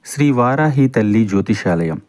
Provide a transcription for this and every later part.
శ్రీ వారాహి తల్లి జ్యోతిషాలయం.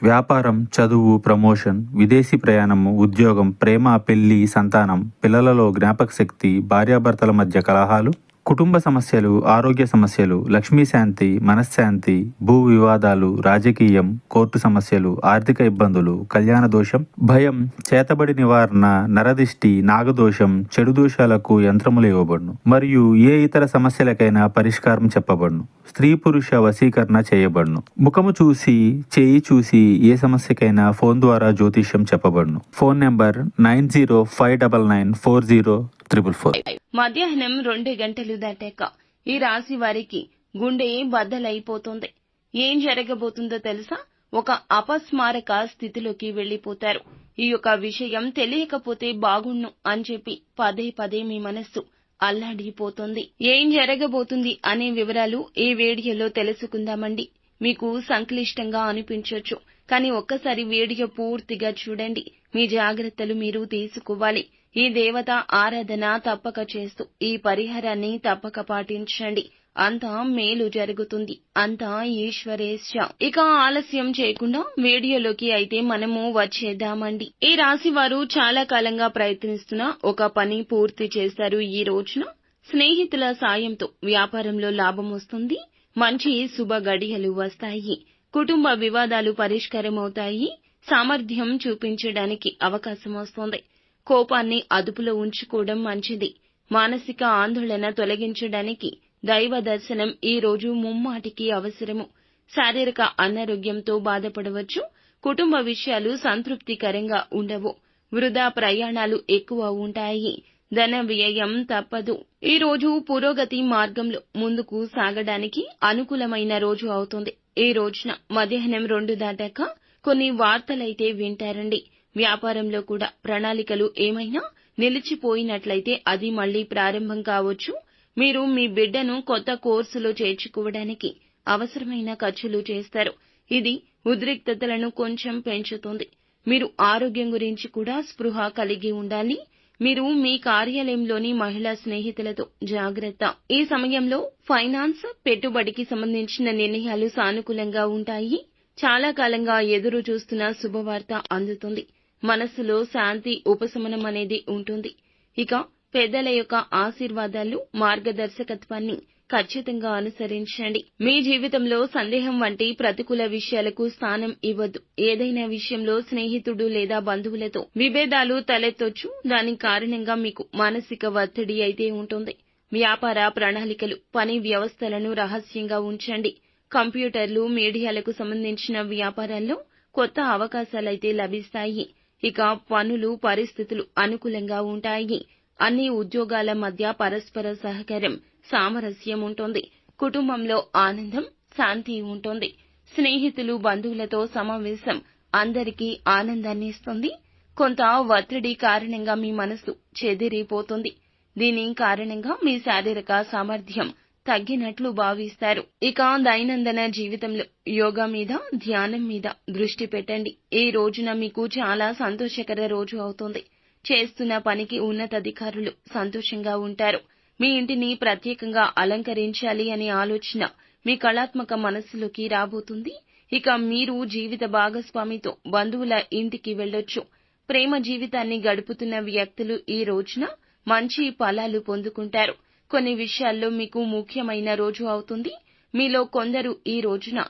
వ్యాపారం, చదువు, ప్రమోషన్, విదేశీ ప్రయాణము, ఉద్యోగం, ప్రేమ, పెళ్లి, సంతానం, పిల్లలలో జ్ఞాపకశక్తి, భార్యాభర్తల మధ్య కలహాలు, కుటుంబ సమస్యలు, ఆరోగ్య సమస్యలు, లక్ష్మీ శాంతి, మనశ్శాంతి, భూ వివాదాలు, రాజకీయం, కోర్టు సమస్యలు, ఆర్థిక ఇబ్బందులు, కళ్యాణ దోషం, భయం, చేతబడి నివారణ, నరదిష్టి, నాగదోషం, చెడు దోషాలకు యంత్రములు ఇవ్వబడును మరియు ఏ ఇతర సమస్యలకైనా పరిష్కారం చెప్పబడును. స్త్రీ పురుష వశీకరణ చేయబడును. ముఖము చూసి, చేయి చూసి ఏ సమస్యకైనా ఫోన్ ద్వారా జ్యోతిష్యం చెప్పబడును. Phone number 9059940444. మధ్యాహ్నం 2 గంటలు దాటాక ఈ రాశి వారికి గుండె బద్దలైపోతుంది. ఏం జరగబోతుందో తెలుసా? ఒక అపస్మారక స్థితిలోకి వెళ్లిపోతారు. ఈ యొక్క విషయం తెలియకపోతే బాగుండు అని చెప్పి పదే పదే మీ మనస్సు అల్లాడిపోతుంది. ఏం జరగబోతుంది అనే వివరాలు ఈ వీడియోలో తెలుసుకుందామండి. మీకు సంక్లిష్టంగా అనిపించొచ్చు, కానీ ఒక్కసారి వీడియో పూర్తిగా చూడండి. మీ జాగ్రత్తలు మీరు తీసుకోవాలి. ఈ దేవత ఆరాధన తప్పక చేస్తూ ఈ పరిహారాన్ని తప్పక పాటించండి. అంతా మేలు జరుగుతుంది. అంతా ఈశ్వరేచ్ఛ. ఇక ఆలస్యం చేయకుండా వీడియోలోకి అయితే మనము వచ్చేద్దామండి. ఈ రాశి వారు చాలా కాలంగా ప్రయత్నిస్తున్న ఒక పని పూర్తి చేశారు. ఈ రోజున స్నేహితుల సాయంతో వ్యాపారంలో లాభం వస్తుంది. మంచి శుభ గడియలు వస్తాయి. కుటుంబ వివాదాలు పరిష్కారమవుతాయి. సామర్థ్యం చూపించడానికి అవకాశం వస్తుంది. కోపాన్ని అదుపులో ఉంచుకోవడం మంచిది. మానసిక ఆందోళన తొలగించడానికి దైవ దర్శనం ఈ రోజు ముమ్మాటికి అవసరము. శారీరక అనారోగ్యంతో బాధపడవచ్చు. కుటుంబ విషయాలు సంతృప్తికరంగా ఉండవు. వృధా ప్రయాణాలు ఎక్కువ ఉంటాయి. ధన వ్యయం తప్పదు. ఈ రోజు పురోగతి మార్గంలో ముందుకు సాగడానికి అనుకూలమైన రోజు అవుతుంది. ఈ రోజున మధ్యాహ్నం 2 దాటాక కొన్ని వార్తలైతే వింటారండి. వ్యాపారంలో కూడా ప్రణాళికలు ఏమైనా నిలిచిపోయినట్లయితే అది మళ్లీ ప్రారంభం కావచ్చు. మీరు మీ బిడ్డను కొత్త కోర్సులో చేర్చుకోవడానికి అవసరమైన ఖర్చులు చేస్తారు. ఇది ఉద్రిక్తతలను కొంచెం పెంచుతుంది. మీరు ఆరోగ్యం గురించి కూడా స్పృహ కలిగి ఉండాలి. మీరు మీ కార్యాలయంలోని మహిళా స్నేహితులతో జాగ్రత్త. ఈ సమయంలో ఫైనాన్స్, పెట్టుబడికి సంబంధించిన నిర్ణయాలు సానుకూలంగా ఉంటాయి. చాలా కాలంగా ఎదురు చూస్తున్న శుభవార్త అందుతుంది. మనస్సులో శాంతి, ఉపశమనం అనేది ఉంటుంది. ఇక పెద్దల యొక్క ఆశీర్వాదాలు, మార్గదర్శకత్వాన్ని ఖచ్చితంగా అనుసరించండి. మీ జీవితంలో సందేహం వంటి ప్రతికూల విషయాలకు స్థానం ఇవ్వద్దు. ఏదైనా విషయంలో స్నేహితుడు లేదా బంధువులతో విభేదాలు తలెత్తొచ్చు. దాని కారణంగా మీకు మానసిక ఒత్తిడి అయితే ఉంటుంది. వ్యాపార ప్రణాళికలు, పని వ్యవస్థలను రహస్యంగా ఉంచండి. కంప్యూటర్లు, మీడియాలకు సంబంధించిన వ్యాపారాల్లో కొత్త అవకాశాలైతే లభిస్తాయి. ఇక పనులు, పరిస్థితులు అనుకూలంగా ఉంటాయి. అన్ని ఉద్యోగాల మధ్య పరస్పర సహకారం, సామరస్యం ఉంటుంది. కుటుంబంలో ఆనందం, శాంతి ఉంటుంది. స్నేహితులు, బంధువులతో సమావేశం అందరికీ ఆనందాన్ని ఇస్తుంది. కొంత ఒత్తిడి కారణంగా మీ మనసు చెదిరిపోతుంది. దీని కారణంగా మీ శారీరక సామర్థ్యం తగ్గినట్లు భావిస్తారు. ఇక దైనందిన జీవితంలో యోగా మీద, ధ్యానం మీద దృష్టి పెట్టండి. ఈ రోజున మీకు చాలా సంతోషకర రోజు అవుతుంది. చేస్తున్న పనికి ఉన్నతాధికారులు సంతోషంగా ఉంటారు. మీ ఇంటిని ప్రత్యేకంగా అలంకరించాలి అనే ఆలోచన మీ కళాత్మక మనస్సులోకి రాబోతుంది. ఇక మీరు జీవిత భాగస్వామితో బంధువుల ఇంటికి వెళ్ళొచ్చు. ప్రేమ జీవితాన్ని గడుపుతున్న వ్యక్తులు ఈ రోజున మంచి ఫలాలు పొందుకుంటారు. కొన్ని విషయాల్లో మీకు ముఖ్యమైన రోజు అవుతుంది. మీలో కొందరు ఈ రోజున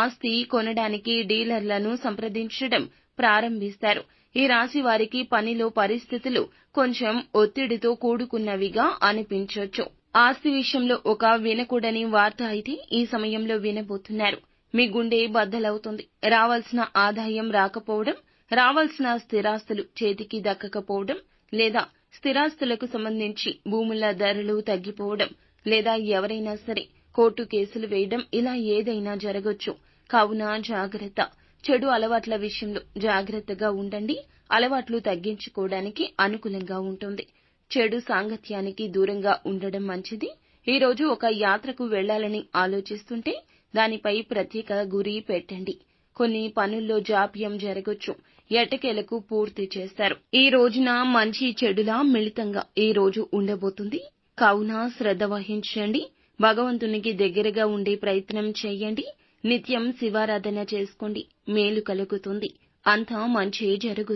ఆస్తి కొనడానికి డీలర్లను సంప్రదించడం ప్రారంభిస్తారు. ఈ రాశి వారికి పనిలో పరిస్థితులు కొంచెం ఒత్తిడితో కూడుకున్నవిగా అనిపించొచ్చు. ఆస్తి విషయంలో ఒక వినకూడని వార్త అయితే ఈ సమయంలో వినబోతున్నారు. మీ గుండె బద్దలవుతుంది. రావాల్సిన ఆదాయం రాకపోవడం, రావాల్సిన స్థిరాస్తులు చేతికి దక్కకపోవడం, లేదా స్థిరాస్తులకు సంబంధించి భూముల ధరలు తగ్గిపోవడం, లేదా ఎవరైనా సరే కోర్టు కేసులు వేయడం, ఇలా ఏదైనా జరగొచ్చు. కావున జాగ్రత్త. చెడు అలవాట్ల విషయంలో జాగ్రత్తగా ఉండండి. అలవాట్లు తగ్గించుకోవడానికి అనుకూలంగా ఉంటుంది. చెడు సాంగత్యానికి దూరంగా ఉండడం మంచిది. ఈ రోజు ఒక యాత్రకు వెళ్లాలని ఆలోచిస్తుంటే దానిపై ప్రత్యేక గురి పెట్టండి. కొన్ని పనుల్లో జాప్యం జరగొచ్చు. ఎట్టకేలకు పూర్తి చేస్తారు. ఈ రోజున మంచి చెడులా మిళితంగా ఈ రోజు ఉండబోతుంది. కావున శ్రద్ధ వహించండి. భగవంతునికి దగ్గరగా ఉండే ప్రయత్నం చేయండి. నిత్యం శివారాధన చేసుకోండి. మేలు కలుగుతుంది. అంతా మంచే జరుగుతుంది.